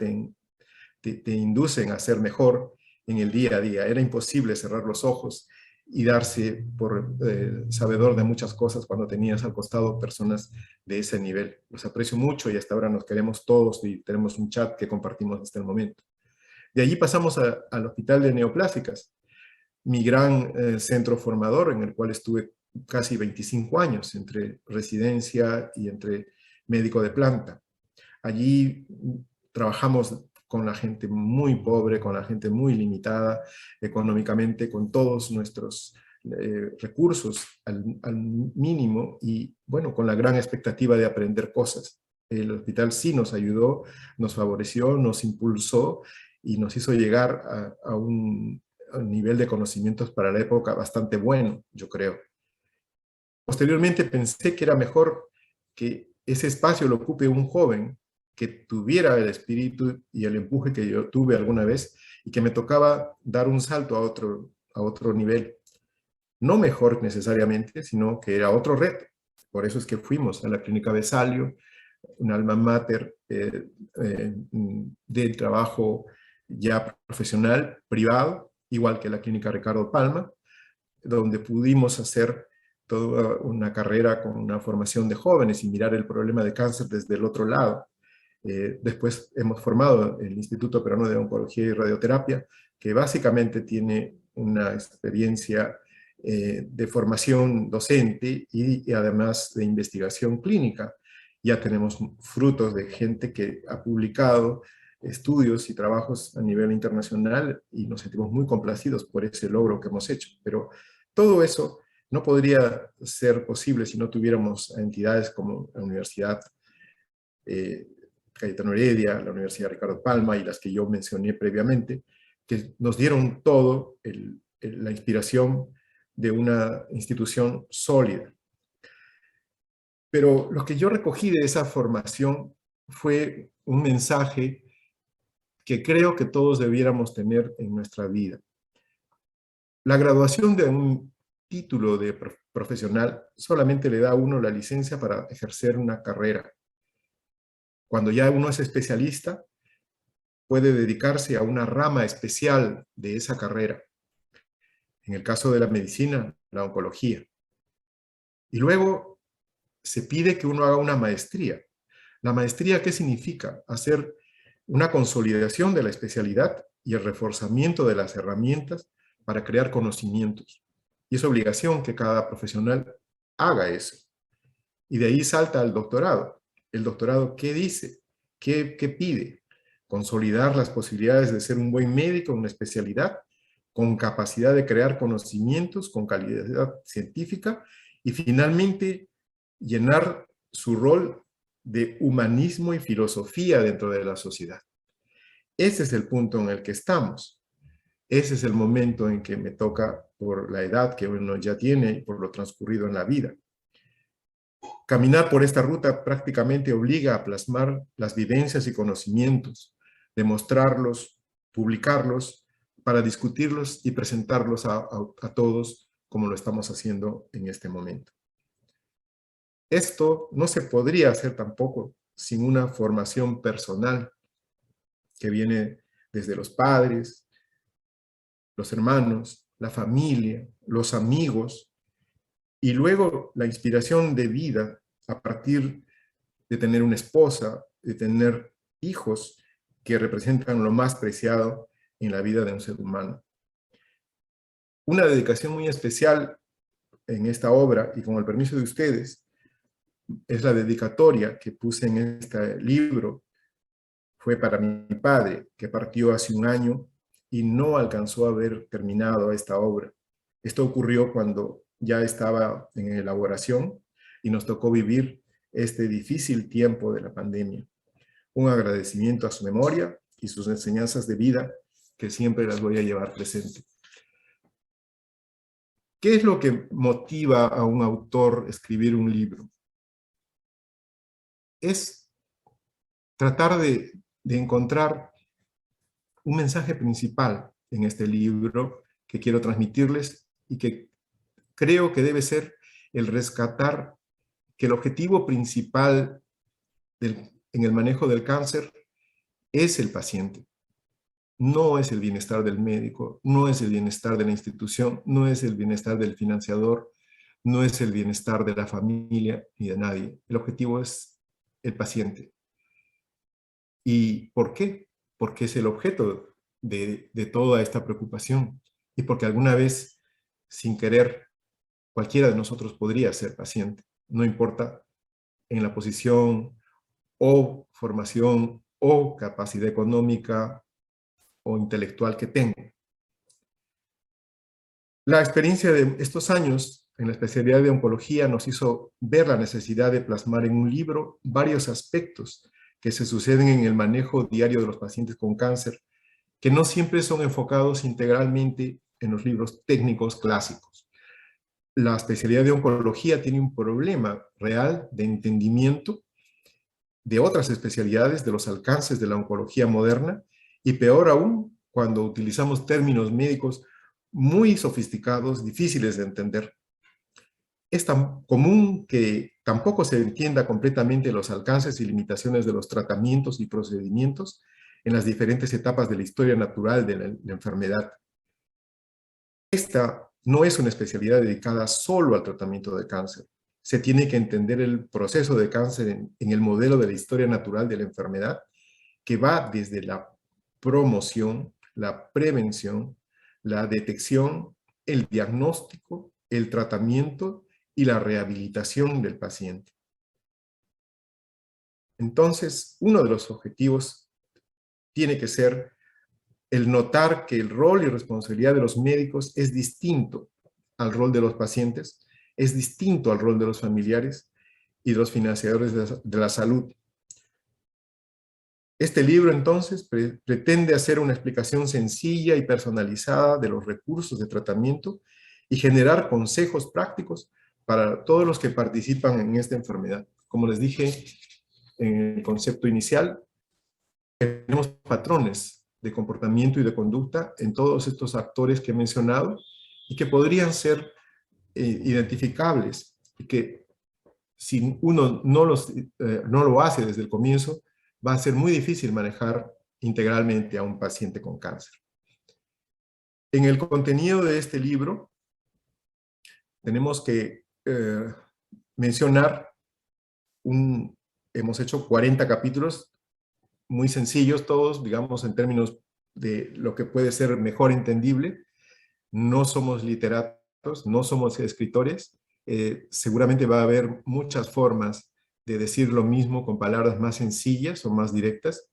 E: te inducen a ser mejor en el día a día. Era imposible cerrar los ojos y darse por sabedor de muchas cosas cuando tenías al costado personas de ese nivel. Los aprecio mucho y hasta ahora nos queremos todos y tenemos un chat que compartimos hasta el momento. De allí pasamos al Hospital de Neoplásicas, mi gran centro formador en el cual estuve casi 25 años entre residencia y entre médico de planta. Allí trabajamos con la gente muy pobre, con la gente muy limitada económicamente, con todos nuestros recursos al mínimo y, bueno, con la gran expectativa de aprender cosas. El hospital sí nos ayudó, nos favoreció, nos impulsó y nos hizo llegar a un nivel de conocimientos para la época bastante bueno, yo creo. Posteriormente pensé que era mejor que ese espacio lo ocupe un joven que tuviera el espíritu y el empuje que yo tuve alguna vez y que me tocaba dar un salto a otro nivel. No mejor necesariamente, sino que era otro reto. Por eso es que fuimos a la Clínica Vesalio, un alma mater del trabajo ya profesional, privado, igual que la Clínica Ricardo Palma, donde pudimos hacer toda una carrera con una formación de jóvenes y mirar el problema de cáncer desde el otro lado. Después hemos formado el Instituto Peruano de Oncología y Radioterapia, que básicamente tiene una experiencia de formación docente y además de investigación clínica. Ya tenemos frutos de gente que ha publicado estudios y trabajos a nivel internacional y nos sentimos muy complacidos por ese logro que hemos hecho. Pero todo eso no podría ser posible si no tuviéramos a entidades como la Universidad Cayetano Heredia, la Universidad Ricardo Palma y las que yo mencioné previamente, que nos dieron todo la inspiración de una institución sólida. Pero lo que yo recogí de esa formación fue un mensaje que creo que todos debiéramos tener en nuestra vida. La graduación de un título de profesional solamente le da a uno la licencia para ejercer una carrera. Cuando ya uno es especialista, puede dedicarse a una rama especial de esa carrera. En el caso de la medicina, la oncología. Y luego se pide que uno haga una maestría. ¿La maestría qué significa? Hacer una consolidación de la especialidad y el reforzamiento de las herramientas para crear conocimientos. Y es obligación que cada profesional haga eso. Y de ahí salta al doctorado. ¿El doctorado qué dice? ¿Qué pide? Consolidar las posibilidades de ser un buen médico en una especialidad, con capacidad de crear conocimientos, con calidad científica, y finalmente llenar su rol de humanismo y filosofía dentro de la sociedad. Ese es el punto en el que estamos. Ese es el momento en que me toca, por la edad que uno ya tiene y por lo transcurrido en la vida. Caminar por esta ruta prácticamente obliga a plasmar las vivencias y conocimientos, demostrarlos, publicarlos, para discutirlos y presentarlos a todos como lo estamos haciendo en este momento. Esto no se podría hacer tampoco sin una formación personal que viene desde los padres, los hermanos, la familia, los amigos, y luego la inspiración de vida a partir de tener una esposa, de tener hijos que representan lo más preciado en la vida de un ser humano. Una dedicación muy especial en esta obra, y con el permiso de ustedes, es la dedicatoria que puse en este libro. Fue para mi padre, que partió hace un año y no alcanzó a haber terminado esta obra. Esto ocurrió cuando ya estaba en elaboración y nos tocó vivir este difícil tiempo de la pandemia. Un agradecimiento a su memoria y sus enseñanzas de vida, que siempre las voy a llevar presente. ¿Qué es lo que motiva a un autor a escribir un libro? Es tratar de encontrar un mensaje principal en este libro que quiero transmitirles y que creo que debe ser el rescatar que el objetivo principal en el manejo del cáncer es el paciente. No es el bienestar del médico, no es el bienestar de la institución, no es el bienestar del financiador, no es el bienestar de la familia ni de nadie. El objetivo es el paciente. ¿Y por qué? Porque es el objeto de toda esta preocupación y porque alguna vez, sin querer, cualquiera de nosotros podría ser paciente. No importa en la posición o formación o capacidad económica o intelectual que tenga. La experiencia de estos años en la especialidad de oncología nos hizo ver la necesidad de plasmar en un libro varios aspectos que se suceden en el manejo diario de los pacientes con cáncer, que no siempre son enfocados integralmente en los libros técnicos clásicos. La especialidad de oncología tiene un problema real de entendimiento de otras especialidades, de los alcances de la oncología moderna, y peor aún, cuando utilizamos términos médicos muy sofisticados, difíciles de entender. Es tan común que tampoco se entienda completamente los alcances y limitaciones de los tratamientos y procedimientos en las diferentes etapas de la historia natural de la enfermedad. Esta no es una especialidad dedicada solo al tratamiento de cáncer. Se tiene que entender el proceso de cáncer en el modelo de la historia natural de la enfermedad, que va desde la promoción, la prevención, la detección, el diagnóstico, el tratamiento y la rehabilitación del paciente. Entonces, uno de los objetivos tiene que ser el notar que el rol y responsabilidad de los médicos es distinto al rol de los pacientes, es distinto al rol de los familiares y de los financiadores de la salud. Este libro, entonces, pretende hacer una explicación sencilla y personalizada de los recursos de tratamiento y generar consejos prácticos para todos los que participan en esta enfermedad. Como les dije en el concepto inicial, tenemos patrones de comportamiento y de conducta en todos estos actores que he mencionado y que podrían ser identificables y que si uno no lo hace desde el comienzo, va a ser muy difícil manejar integralmente a un paciente con cáncer. En el contenido de este libro tenemos que mencionar, hemos hecho 40 capítulos muy sencillos todos, digamos en términos de lo que puede ser mejor entendible. No somos literatos, no somos escritores, seguramente va a haber muchas formas de decir lo mismo con palabras más sencillas o más directas.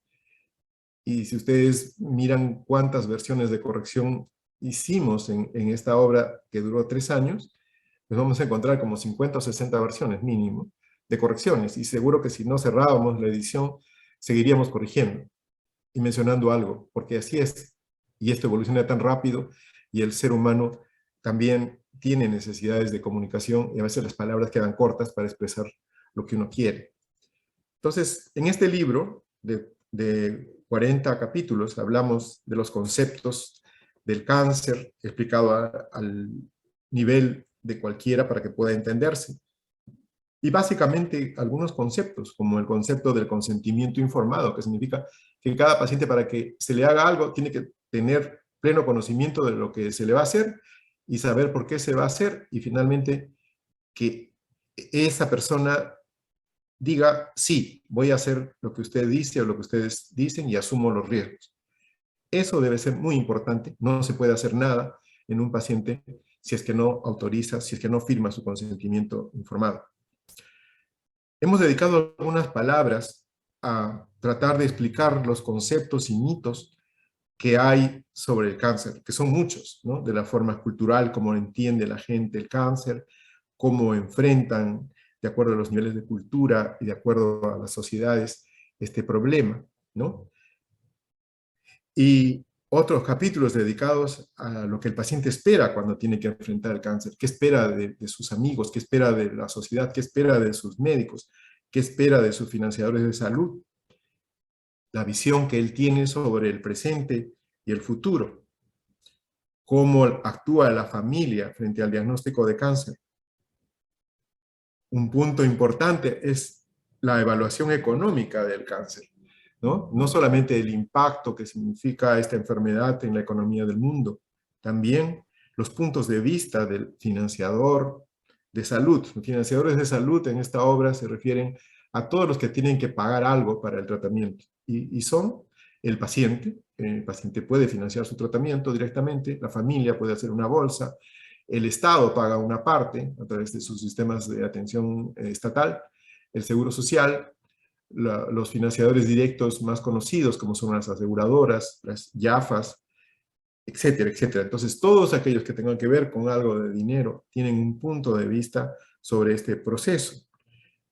E: Y si ustedes miran cuántas versiones de corrección hicimos en esta obra que duró 3 años, pues vamos a encontrar como 50 o 60 versiones mínimo de correcciones. Y seguro que si no cerrábamos la edición, seguiríamos corrigiendo y mencionando algo, porque así es. Y esto evoluciona tan rápido y el ser humano también tiene necesidades de comunicación y a veces las palabras quedan cortas para expresar lo que uno quiere. Entonces, en este libro de 40 capítulos hablamos de los conceptos del cáncer, explicado al nivel de cualquiera para que pueda entenderse. Y básicamente algunos conceptos, como el concepto del consentimiento informado, que significa que cada paciente para que se le haga algo tiene que tener pleno conocimiento de lo que se le va a hacer y saber por qué se va a hacer, y finalmente que esa persona diga, sí, voy a hacer lo que usted dice o lo que ustedes dicen y asumo los riesgos. Eso debe ser muy importante. No se puede hacer nada en un paciente si es que no autoriza, si es que no firma su consentimiento informado. Hemos dedicado algunas palabras a tratar de explicar los conceptos y mitos que hay sobre el cáncer, que son muchos, ¿no? De la forma cultural, cómo entiende la gente el cáncer, cómo enfrentan, de acuerdo a los niveles de cultura y de acuerdo a las sociedades, este problema, ¿no? Y otros capítulos dedicados a lo que el paciente espera cuando tiene que enfrentar el cáncer, qué espera de sus amigos, qué espera de la sociedad, qué espera de sus médicos, qué espera de sus financiadores de salud, la visión que él tiene sobre el presente y el futuro, cómo actúa la familia frente al diagnóstico de cáncer. Un punto importante es la evaluación económica del cáncer, ¿no? No solamente el impacto que significa esta enfermedad en la economía del mundo, también los puntos de vista del financiador de salud. Los financiadores de salud en esta obra se refieren a todos los que tienen que pagar algo para el tratamiento, y son el paciente puede financiar su tratamiento directamente, la familia puede hacer una bolsa, el Estado paga una parte a través de sus sistemas de atención estatal, el Seguro Social, los financiadores directos más conocidos, como son las aseguradoras, las YAFAs, etcétera, etcétera. Entonces, todos aquellos que tengan que ver con algo de dinero tienen un punto de vista sobre este proceso.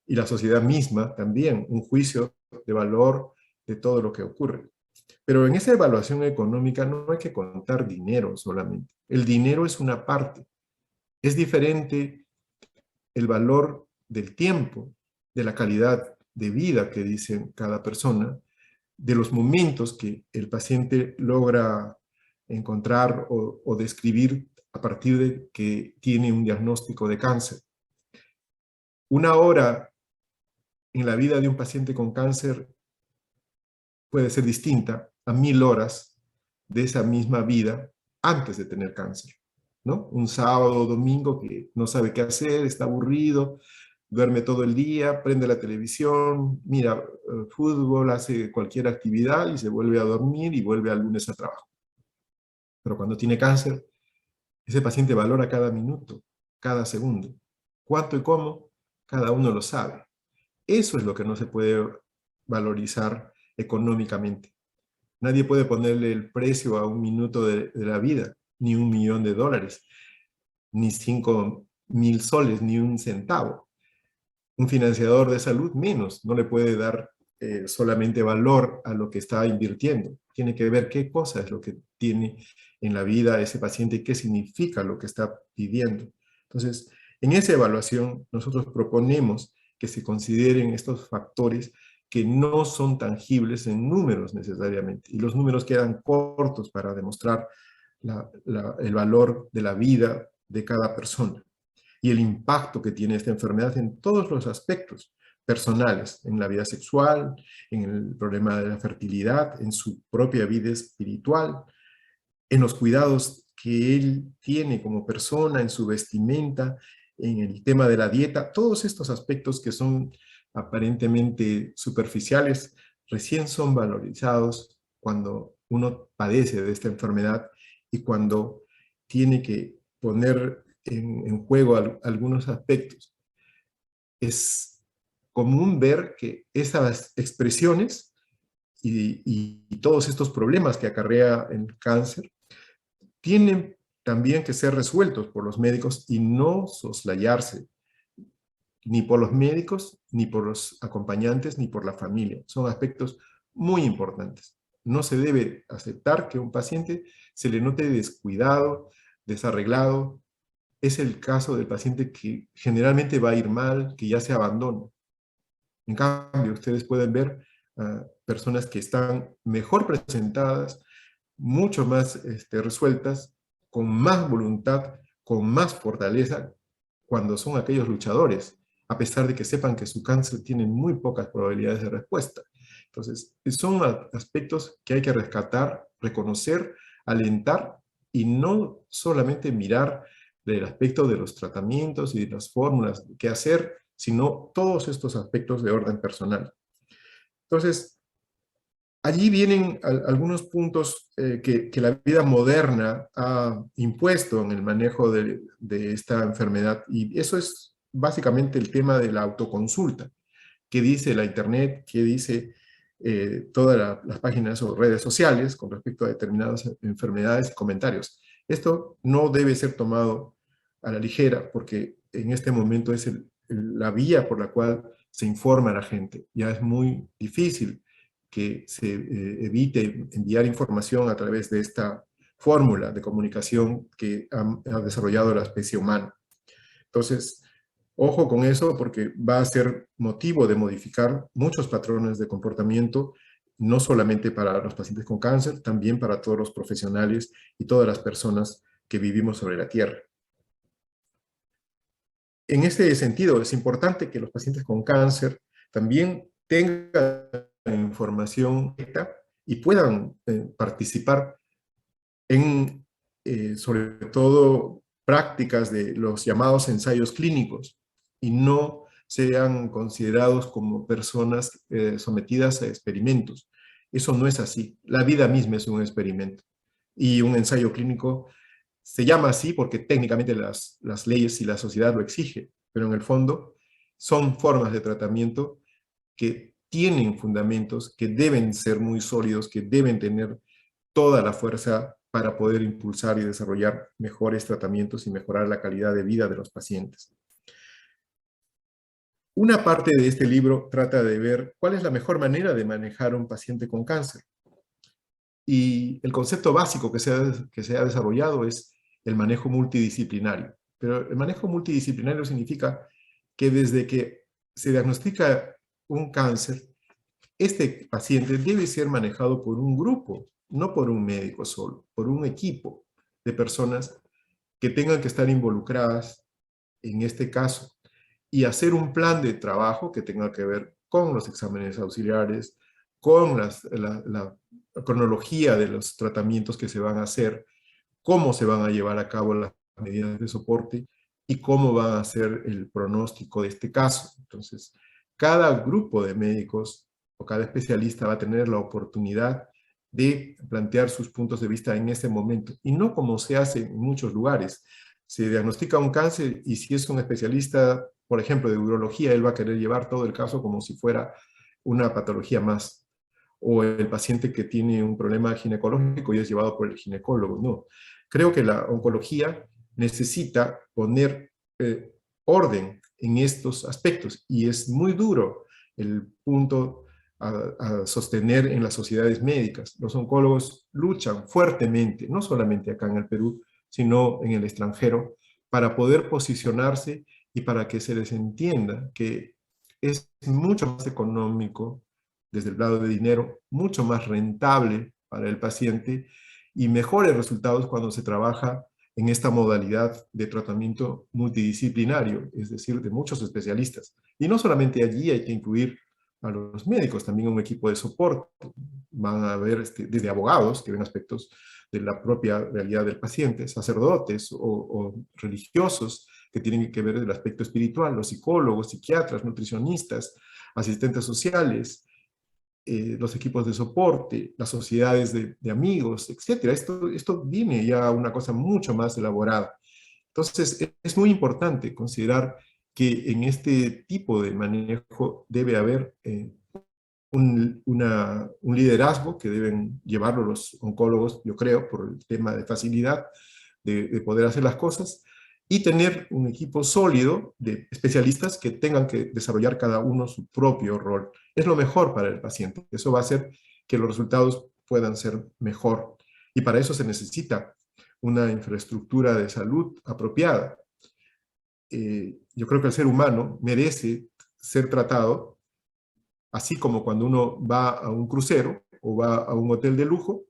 E: Y la sociedad misma también, un juicio de valor de todo lo que ocurre. Pero en esa evaluación económica no hay que contar dinero solamente. El dinero es una parte. Es diferente el valor del tiempo, de la calidad de vida que dice cada persona, de los momentos que el paciente logra encontrar o describir a partir de que tiene un diagnóstico de cáncer. Una hora en la vida de un paciente con cáncer puede ser distinta a 1000 horas de esa misma vida antes de tener cáncer, ¿no? Un sábado o domingo que no sabe qué hacer, está aburrido, duerme todo el día, prende la televisión, mira fútbol, hace cualquier actividad y se vuelve a dormir y vuelve al lunes a trabajo. Pero cuando tiene cáncer, ese paciente valora cada minuto, cada segundo. ¿Cuánto y cómo? Cada uno lo sabe. Eso es lo que no se puede valorizar económicamente. Nadie puede ponerle el precio a un minuto de la vida, ni $1.000.000. ni 5.000 soles, ni un centavo. Un financiador de salud menos, no le puede dar solamente valor a lo que está invirtiendo. Tiene que ver qué cosa es lo que tiene en la vida ese paciente y qué significa lo que está pidiendo. Entonces, en esa evaluación nosotros proponemos que se consideren estos factores que no son tangibles en números necesariamente, y los números quedan cortos para demostrar el valor de la vida de cada persona y el impacto que tiene esta enfermedad en todos los aspectos personales, en la vida sexual, en el problema de la fertilidad, en su propia vida espiritual, en los cuidados que él tiene como persona, en su vestimenta, en el tema de la dieta. Todos estos aspectos que son aparentemente superficiales recién son valorizados cuando uno padece de esta enfermedad y cuando tiene que poner en juego algunos aspectos. Es común ver que esas expresiones y todos estos problemas que acarrea el cáncer tienen también que ser resueltos por los médicos y no soslayarse, ni por los médicos, ni por los acompañantes, ni por la familia. Son aspectos muy importantes. No se debe aceptar que a un paciente se le note descuidado, desarreglado. Es el caso del paciente que generalmente va a ir mal, que ya se abandona. En cambio, ustedes pueden ver personas que están mejor presentadas, mucho más resueltas, con más voluntad, con más fortaleza, cuando son aquellos luchadores, a pesar de que sepan que su cáncer tiene muy pocas probabilidades de respuesta. Entonces, son aspectos que hay que rescatar, reconocer, alentar, y no solamente mirar del aspecto de los tratamientos y de las fórmulas que hacer, sino todos estos aspectos de orden personal. Entonces, allí vienen algunos puntos que la vida moderna ha impuesto en el manejo de esta enfermedad, y eso es básicamente el tema de la autoconsulta. ¿Qué dice la internet? ¿Qué dice todas las páginas o redes sociales con respecto a determinadas enfermedades y comentarios? Esto no debe ser tomado a la ligera, porque en este momento es la vía por la cual se informa a la gente. Ya es muy difícil que se evite enviar información a través de esta fórmula de comunicación que ha desarrollado la especie humana. Entonces, ojo con eso, porque va a ser motivo de modificar muchos patrones de comportamiento, no solamente para los pacientes con cáncer, también para todos los profesionales y todas las personas que vivimos sobre la Tierra. En este sentido, es importante que los pacientes con cáncer también tengan información y puedan participar en, sobre todo, prácticas de los llamados ensayos clínicos, y no sean considerados como personas sometidas a experimentos. Eso no es así. La vida misma es un experimento, y un ensayo clínico se llama así porque técnicamente las leyes y la sociedad lo exigen, pero en el fondo son formas de tratamiento que tienen fundamentos, que deben ser muy sólidos, que deben tener toda la fuerza para poder impulsar y desarrollar mejores tratamientos y mejorar la calidad de vida de los pacientes. Una parte de este libro trata de ver cuál es la mejor manera de manejar a un paciente con cáncer. Y el concepto básico que se ha desarrollado es el manejo multidisciplinario. Pero el manejo multidisciplinario significa que desde que se diagnostica un cáncer, este paciente debe ser manejado por un grupo, no por un médico solo, por un equipo de personas que tengan que estar involucradas en este caso y hacer un plan de trabajo que tenga que ver con los exámenes auxiliares, con la cronología de los tratamientos que se van a hacer, cómo se van a llevar a cabo las medidas de soporte y cómo va a ser el pronóstico de este caso. Entonces, cada grupo de médicos o cada especialista va a tener la oportunidad de plantear sus puntos de vista en ese momento, y no como se hace en muchos lugares. Se diagnostica un cáncer y si es un especialista, por ejemplo, de urología, él va a querer llevar todo el caso como si fuera una patología más. O el paciente que tiene un problema ginecológico y es llevado por el ginecólogo. No. Creo que la oncología necesita poner orden en estos aspectos, y es muy duro el punto a sostener en las sociedades médicas. Los oncólogos luchan fuertemente, no solamente acá en el Perú, sino en el extranjero, para poder posicionarse y para que se les entienda que es mucho más económico desde el lado de dinero, mucho más rentable para el paciente y mejores resultados cuando se trabaja en esta modalidad de tratamiento multidisciplinario, es decir, de muchos especialistas. Y no solamente allí hay que incluir a los médicos, también un equipo de soporte. Van a haber desde abogados, que ven aspectos de la propia realidad del paciente, sacerdotes o religiosos, que tienen que ver el aspecto espiritual, los psicólogos, psiquiatras, nutricionistas, asistentes sociales, los equipos de soporte, las sociedades de amigos, etc. Esto viene ya a una cosa mucho más elaborada. Entonces, es muy importante considerar que en este tipo de manejo debe haber un liderazgo que deben llevarlo los oncólogos, yo creo, por el tema de facilidad de poder hacer las cosas, y tener un equipo sólido de especialistas que tengan que desarrollar cada uno su propio rol. Es lo mejor para el paciente. Eso va a hacer que los resultados puedan ser mejor. Y para eso se necesita una infraestructura de salud apropiada. Yo creo que el ser humano merece ser tratado así como cuando uno va a un crucero o va a un hotel de lujo,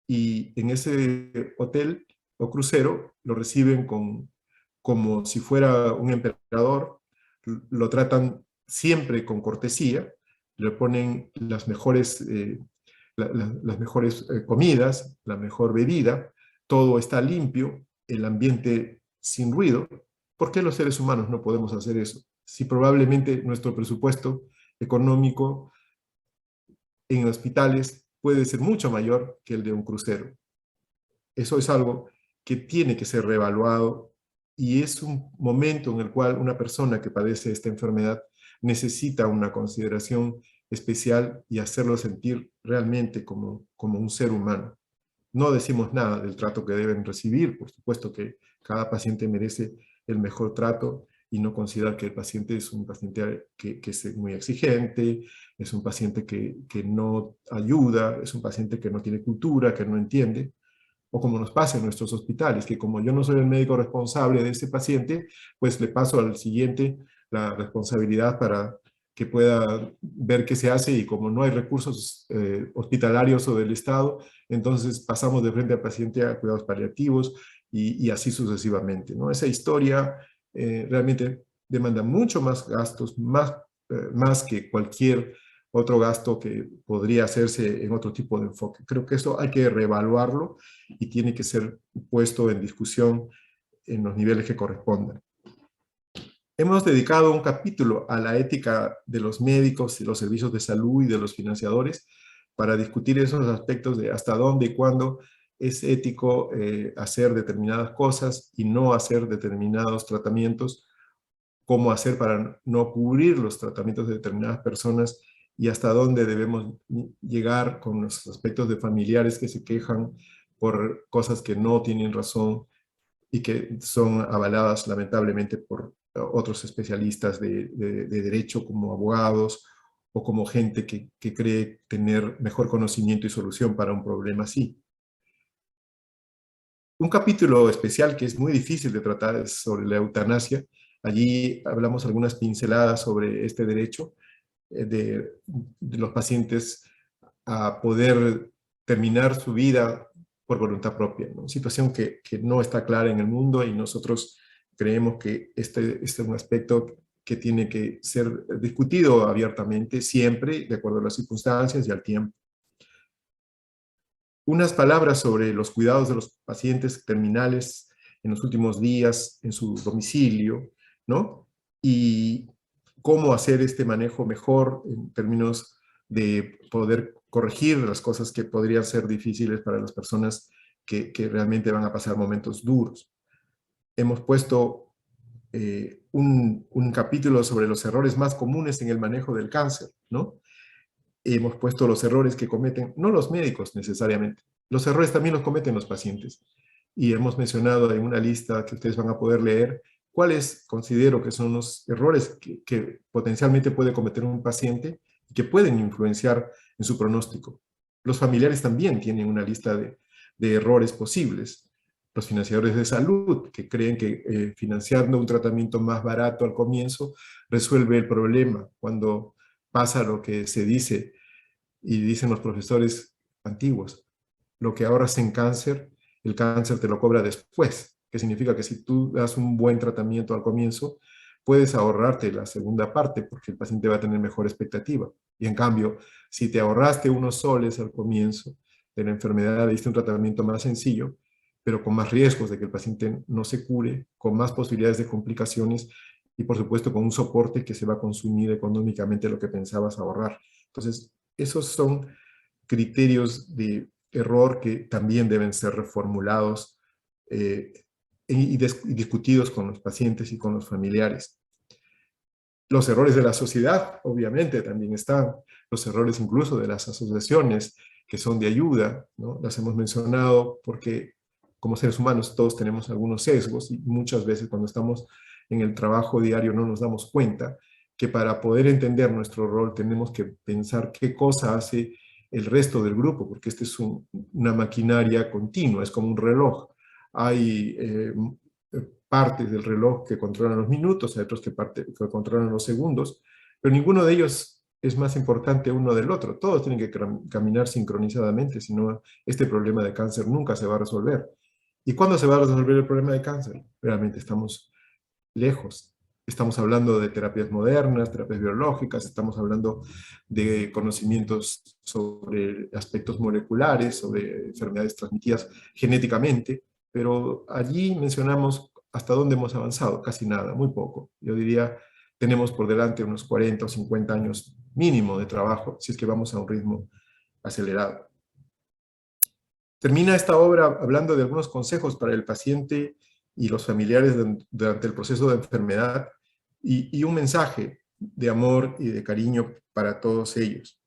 E: y en ese hotel o crucero lo reciben como si fuera un emperador, lo tratan siempre con cortesía, le ponen las mejores, las mejores comidas, la mejor bebida, todo está limpio, el ambiente sin ruido. ¿Por qué los seres humanos no podemos hacer eso? Si probablemente nuestro presupuesto económico en hospitales puede ser mucho mayor que el de un crucero. Eso es algo que tiene que ser reevaluado, y es un momento en el cual una persona que padece esta enfermedad necesita una consideración especial y hacerlo sentir realmente como un ser humano. No decimos nada del trato que deben recibir, por supuesto que cada paciente merece el mejor trato, y no considerar que el paciente es un paciente que es muy exigente, es un paciente que no ayuda, es un paciente que no tiene cultura, que no entiende, o como nos pasa en nuestros hospitales, que como yo no soy el médico responsable de este paciente, pues le paso al siguiente la responsabilidad para que pueda ver qué se hace, y como no hay recursos hospitalarios o del Estado, entonces pasamos de frente al paciente a cuidados paliativos y así sucesivamente, ¿no? Esa historia realmente demanda mucho más gastos, más que cualquier otro gasto que podría hacerse en otro tipo de enfoque. Creo que eso hay que reevaluarlo y tiene que ser puesto en discusión en los niveles que correspondan. Hemos dedicado un capítulo a la ética de los médicos y los servicios de salud y de los financiadores para discutir esos aspectos de hasta dónde y cuándo es ético hacer determinadas cosas y no hacer determinados tratamientos, cómo hacer para no cubrir los tratamientos de determinadas personas, y hasta dónde debemos llegar con los aspectos de familiares que se quejan por cosas que no tienen razón y que son avaladas lamentablemente por otros especialistas de derecho, como abogados o como gente que cree tener mejor conocimiento y solución para un problema así. Un capítulo especial que es muy difícil de tratar es sobre la eutanasia. Allí hablamos algunas pinceladas sobre este derecho de los pacientes a poder terminar su vida por voluntad propia, ¿no? Situación que no está clara en el mundo, y nosotros creemos que este es un aspecto que tiene que ser discutido abiertamente, siempre de acuerdo a las circunstancias y al tiempo. Unas palabras sobre los cuidados de los pacientes terminales en los últimos días en su domicilio, ¿no? Y cómo hacer este manejo mejor en términos de poder corregir las cosas que podrían ser difíciles para las personas que realmente van a pasar momentos duros. Hemos puesto un capítulo sobre los errores más comunes en el manejo del cáncer, ¿no? Hemos puesto los errores que cometen, no los médicos necesariamente, los errores también los cometen los pacientes. y hemos mencionado en una lista que ustedes van a poder leer cuáles considero que son los errores que potencialmente puede cometer un paciente y que pueden influenciar en su pronóstico. Los familiares también tienen una lista de errores posibles. Los financiadores de salud, que creen que financiando un tratamiento más barato al comienzo resuelve el problema, cuando pasa lo que se dice y dicen los profesores antiguos: lo que ahorras en cáncer, el cáncer te lo cobra después, que significa que si tú das un buen tratamiento al comienzo, puedes ahorrarte la segunda parte porque el paciente va a tener mejor expectativa. Y en cambio, si te ahorraste unos soles al comienzo de la enfermedad, le diste un tratamiento más sencillo, pero con más riesgos de que el paciente no se cure, con más posibilidades de complicaciones y por supuesto con un soporte que se va a consumir económicamente lo que pensabas ahorrar. Entonces, esos son criterios de error que también deben ser reformulados y discutidos con los pacientes y con los familiares. Los errores de la sociedad, obviamente, también están. Los errores incluso de las asociaciones que son de ayuda, ¿no? Las hemos mencionado porque como seres humanos todos tenemos algunos sesgos y muchas veces cuando estamos en el trabajo diario no nos damos cuenta que para poder entender nuestro rol tenemos que pensar qué cosa hace el resto del grupo, porque este es una maquinaria continua, es como un reloj. Hay partes del reloj que controlan los minutos, hay otros que controlan los segundos, pero ninguno de ellos es más importante uno del otro. Todos tienen que caminar sincronizadamente, si no, este problema de cáncer nunca se va a resolver. ¿Y cuándo se va a resolver el problema de cáncer? Realmente estamos lejos. Estamos hablando de terapias modernas, terapias biológicas, estamos hablando de conocimientos sobre aspectos moleculares, sobre enfermedades transmitidas genéticamente, pero allí mencionamos hasta dónde hemos avanzado, casi nada, muy poco. Yo diría, tenemos por delante unos 40 o 50 años mínimo de trabajo, si es que vamos a un ritmo acelerado. Termina esta obra hablando de algunos consejos para el paciente y los familiares durante el proceso de enfermedad y un mensaje de amor y de cariño para todos ellos.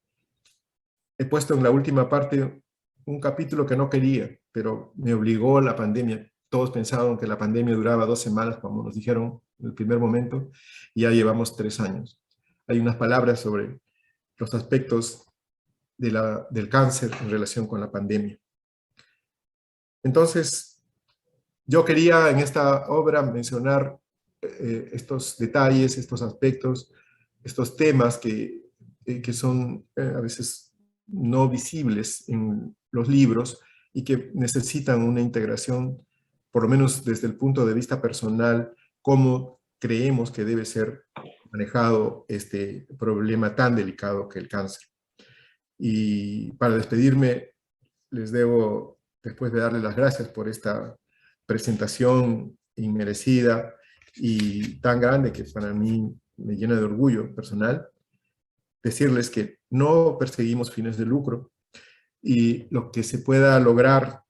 E: He puesto en la última parte un capítulo que no quería, pero me obligó la pandemia. Todos pensaban que la pandemia duraba 2 semanas, como nos dijeron en el primer momento, y ya llevamos 3 años. Hay unas palabras sobre los aspectos del cáncer en relación con la pandemia. Entonces, yo quería en esta obra mencionar estos detalles, estos aspectos, estos temas que son a veces no visibles en los libros y que necesitan una integración, por lo menos desde el punto de vista personal, cómo creemos que debe ser manejado este problema tan delicado que el cáncer. Y para despedirme, les debo, después de darles las gracias por esta presentación inmerecida y tan grande que para mí me llena de orgullo personal, decirles que no perseguimos fines de lucro y lo que se pueda lograr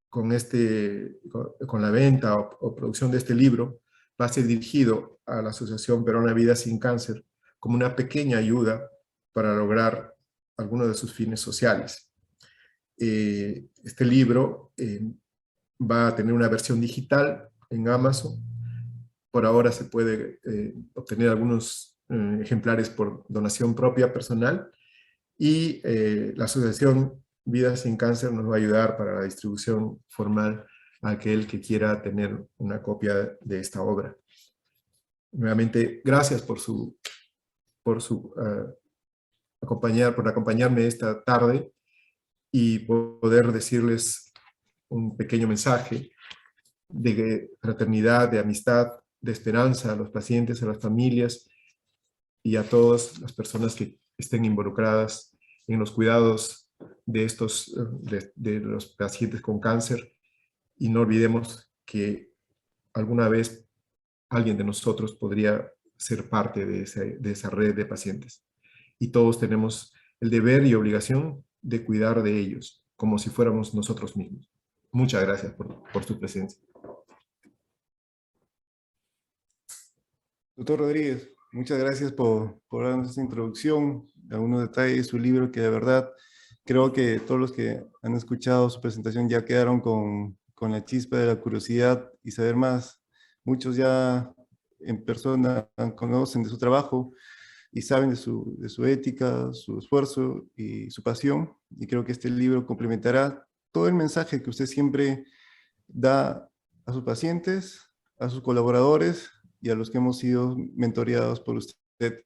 E: con la venta o producción de este libro va a ser dirigido a la Asociación Peruana Vida Sin Cáncer como una pequeña ayuda para lograr algunos de sus fines sociales. Este libro va a tener una versión digital en Amazon. Por ahora se puede obtener algunos ejemplares por donación propia personal y la Asociación Vida Sin Cáncer nos va a ayudar para la distribución formal a aquel que quiera tener una copia de esta obra. Nuevamente, gracias por acompañarme esta tarde y poder decirles un pequeño mensaje de fraternidad, de amistad, de esperanza a los pacientes, a las familias y a todas las personas que estén involucradas en los cuidados de los pacientes con cáncer. Y no olvidemos que alguna vez alguien de nosotros podría ser parte de esa red de pacientes. Y todos tenemos el deber y obligación de cuidar de ellos, como si fuéramos nosotros mismos. Muchas gracias por su presencia.
A: Doctor Rodríguez, muchas gracias por darnos esta introducción, algunos detalles de su libro que de verdad creo que todos los que han escuchado su presentación ya quedaron con con la chispa de la curiosidad y saber más. Muchos ya en persona conocen de su trabajo y saben de su ética, su esfuerzo y su pasión. Y creo que este libro complementará todo el mensaje que usted siempre da a sus pacientes, a sus colaboradores y a los que hemos sido mentoreados por usted.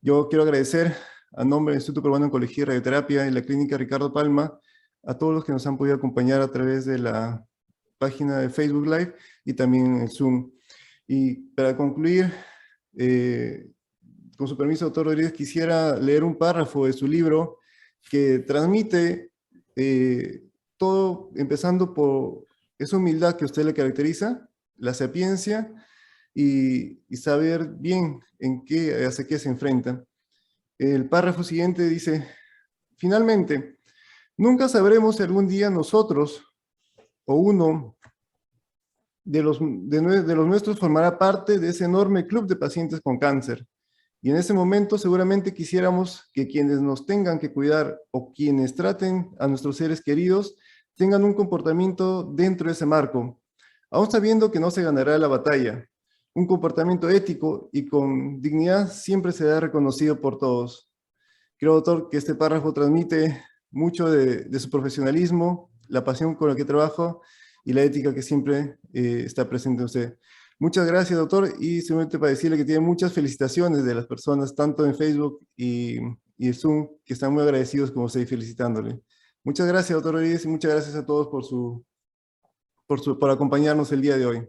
A: Yo quiero agradecer a nombre del Instituto Peruano de Oncología y Radioterapia y la Clínica Ricardo Palma a todos los que nos han podido acompañar a través de la página de Facebook Live y también en el Zoom. Y para concluir, con su permiso, doctor Rodríguez, quisiera leer un párrafo de su libro que transmite todo, empezando por esa humildad que a usted le caracteriza, la sapiencia y saber bien hacia qué se enfrenta. El párrafo siguiente dice: finalmente, nunca sabremos si algún día nosotros o uno de los nuestros formará parte de ese enorme club de pacientes con cáncer. Y en ese momento seguramente quisiéramos que quienes nos tengan que cuidar o quienes traten a nuestros seres queridos tengan un comportamiento dentro de ese marco, aún sabiendo que no se ganará la batalla. Un comportamiento ético y con dignidad siempre será reconocido por todos. Creo, doctor, que este párrafo transmite mucho de su profesionalismo, la pasión con la que trabaja y la ética que siempre está presente en usted. Muchas gracias, doctor, y simplemente para decirle que tiene muchas felicitaciones de las personas, tanto en Facebook y el Zoom, que están muy agradecidos con usted y felicitándole. Muchas gracias, doctor Rodríguez, y muchas gracias a todos por acompañarnos el día de hoy.